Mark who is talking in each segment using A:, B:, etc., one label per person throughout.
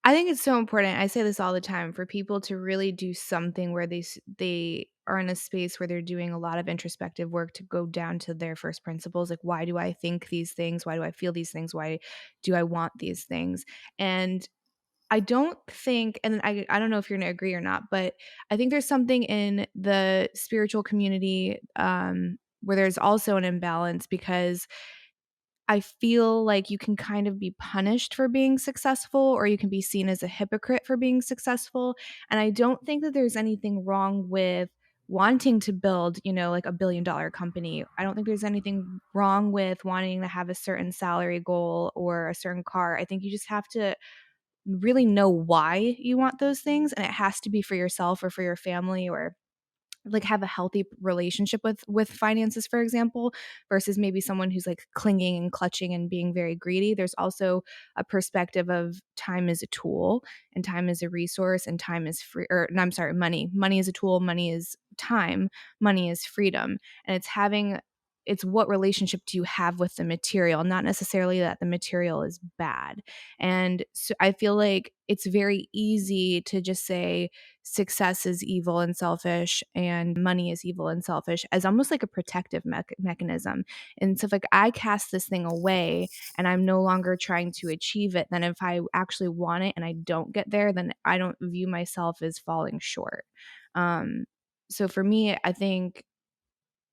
A: I think it's so important. I say this all the time for people to really do something where they are in a space where they're doing a lot of introspective work to go down to their first principles. Like, why do I think these things? Why do I feel these things? Why do I want these things? And I don't think, and I don't know if you're going to agree or not, but I think there's something in the spiritual community where there's also an imbalance because I feel like you can kind of be punished for being successful or you can be seen as a hypocrite for being successful. And I don't think that there's anything wrong with wanting to build, like $1 billion company. I don't think there's anything wrong with wanting to have a certain salary goal or a certain car. I think you just have to really know why you want those things, and it has to be for yourself or for your family or like have a healthy relationship with finances, for example, versus maybe someone who's like clinging and clutching and being very greedy. There's also a perspective of time is a tool and time is a resource and time is free, or no, I'm sorry, money is a tool, money is time, money is freedom. And it's what relationship do you have with the material, not necessarily that the material is bad. And so I feel like it's very easy to just say success is evil and selfish and money is evil and selfish as almost like a protective mechanism. And so if like I cast this thing away and I'm no longer trying to achieve it, then if I actually want it and I don't get there, then I don't view myself as falling short. Um, so for me, I think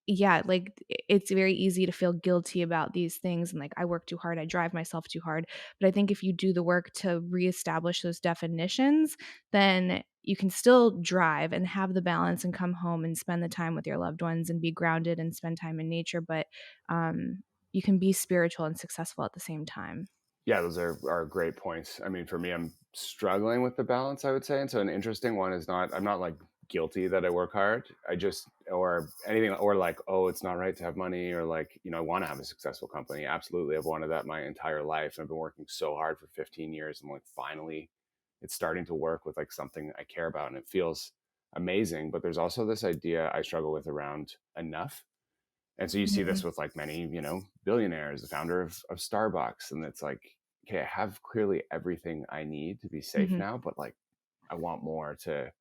A: yeah, like it's very easy to feel guilty about these things and like I work too hard, I drive myself too hard. But I think if you do the work to reestablish those definitions, then you can still drive and have the balance and come home and spend the time with your loved ones and be grounded and spend time in nature. But you can be spiritual and successful at the same time.
B: Yeah, those are great points. I mean, for me, I'm struggling with the balance, I would say. And so an interesting one is not, I'm not like guilty that I work hard. I just, or anything, or like, oh, it's not right to have money, or like, I want to have a successful company. Absolutely. I've wanted that my entire life. I've been working so hard for 15 years. And like, finally, it's starting to work with like something I care about and it feels amazing. But there's also this idea I struggle with around enough. And so you see
A: Mhm.
B: this with like many, billionaires, the founder of Starbucks. And it's like, okay, I have clearly everything I need to be safe
A: Mhm.
B: now, but like I want more to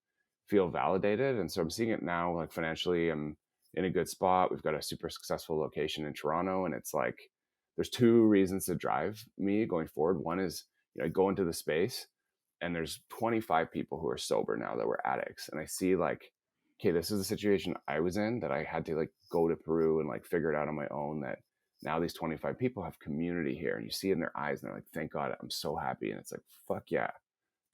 B: feel validated. And so I'm seeing it now, like financially, I'm in a good spot. We've got a super successful location in Toronto. And it's like, there's two reasons to drive me going forward. One is, I go into the space and there's 25 people who are sober now that were addicts. And I see like, okay, this is the situation I was in that I had to like go to Peru and like figure it out on my own, that now these 25 people have community here and you see it in their eyes and they're like, thank God, I'm so happy. And it's like, fuck yeah,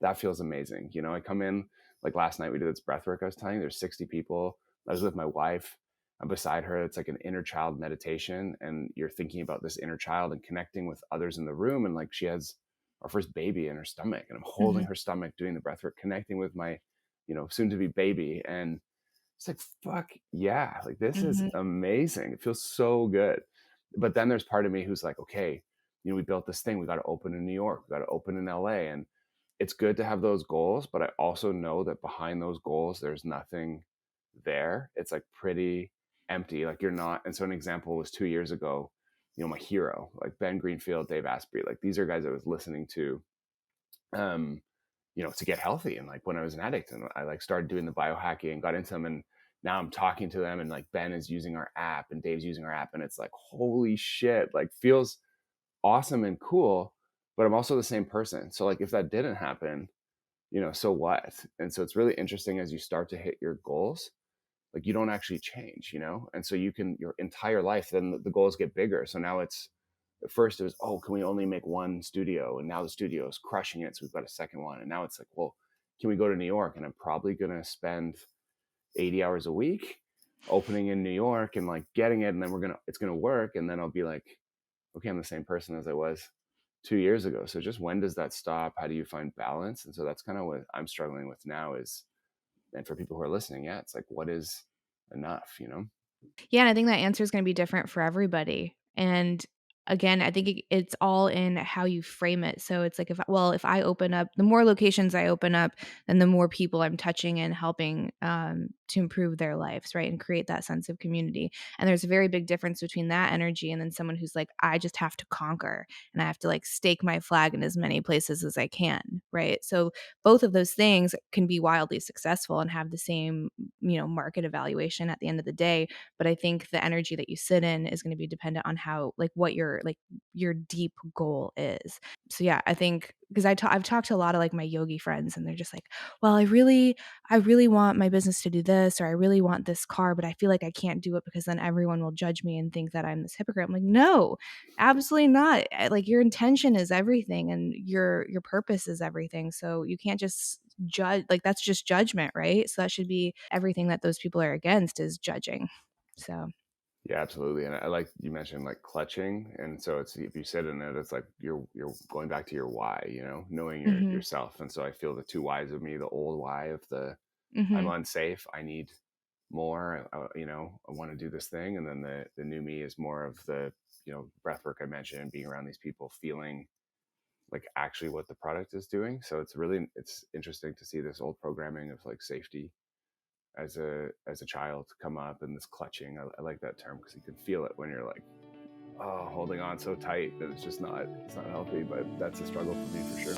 B: that feels amazing. I come in like last night, we did this breathwork. I was telling you, there's 60 people. I was with my wife. I'm beside her. It's like an inner child meditation. And you're thinking about this inner child and connecting with others in the room. And like she has our first baby in her stomach and I'm holding
A: Mhm.
B: her stomach, doing the breathwork, connecting with my, soon to be baby. And it's like, fuck yeah, like this is
A: Mhm.
B: amazing. It feels so good. But then there's part of me who's like, okay, we built this thing. We got to open in New York. We got to open in LA. And it's good to have those goals. But I also know that behind those goals, there's nothing there. It's like pretty empty. Like you're not. And so an example was 2 years ago, my hero, like Ben Greenfield, Dave Asprey, like these are guys I was listening to um, to get healthy. And like when I was an addict and I like started doing the biohacking and got into them and now I'm talking to them and like Ben is using our app and Dave's using our app and it's like, holy shit, like feels awesome and cool, but I'm also the same person. So like if that didn't happen, so what? And so it's really interesting as you start to hit your goals, like you don't actually change, and so you can your entire life then the goals get bigger. So now it's at first it was, oh, can we only make one studio, and now the studio is crushing it, so we've got a second one, and now it's like, well, can we go to New York? And I'm probably going to spend 80 hours a week opening in New York and like getting it, and then it's going to work, and then I'll be like, okay, I'm the same person as I was 2 years ago. So just when does that stop? How do you find balance? And so that's kind of what I'm struggling with now is, and for people who are listening, yeah, it's like, what is enough?
A: Yeah, and I think that answer is gonna be different for everybody, and again, I think it's all in how you frame it, so it's like if I open up the more locations I open up, then the more people I'm touching and helping, to improve their lives, right? And create that sense of community. And there's a very big difference between that energy and then someone who's like, I just have to conquer and I have to like stake my flag in as many places as I can, right? So both of those things can be wildly successful and have the same, market evaluation at the end of the day. But I think the energy that you sit in is going to be dependent on how, like, what your deep goal is. So yeah, I think because I've talked to a lot of like my yogi friends and they're just like, well, I really want my business to do this, or I really want this car, but I feel like I can't do it because then everyone will judge me and think that I'm this hypocrite. I'm like, no, absolutely not. Like your intention is everything and your purpose is everything. So you can't just judge, like that's just judgment, right? So that should be everything that those people are against is judging. So,
B: Yeah, absolutely. And I like you mentioned like clutching. And so it's if you sit in it, it's like you're going back to your why, knowing
A: mhm.
B: yourself. And so I feel the two whys of me, the old why of the I'm
A: Mhm.
B: unsafe, I need more, I want to do this thing. And then the new me is more of the, breath work I mentioned, being around these people, feeling like actually what the product is doing. So it's interesting to see this old programming of like safety as a child come up, and this clutching. I like that term because you can feel it when you're like, oh, holding on so tight that it's not healthy. But that's a struggle for me for sure.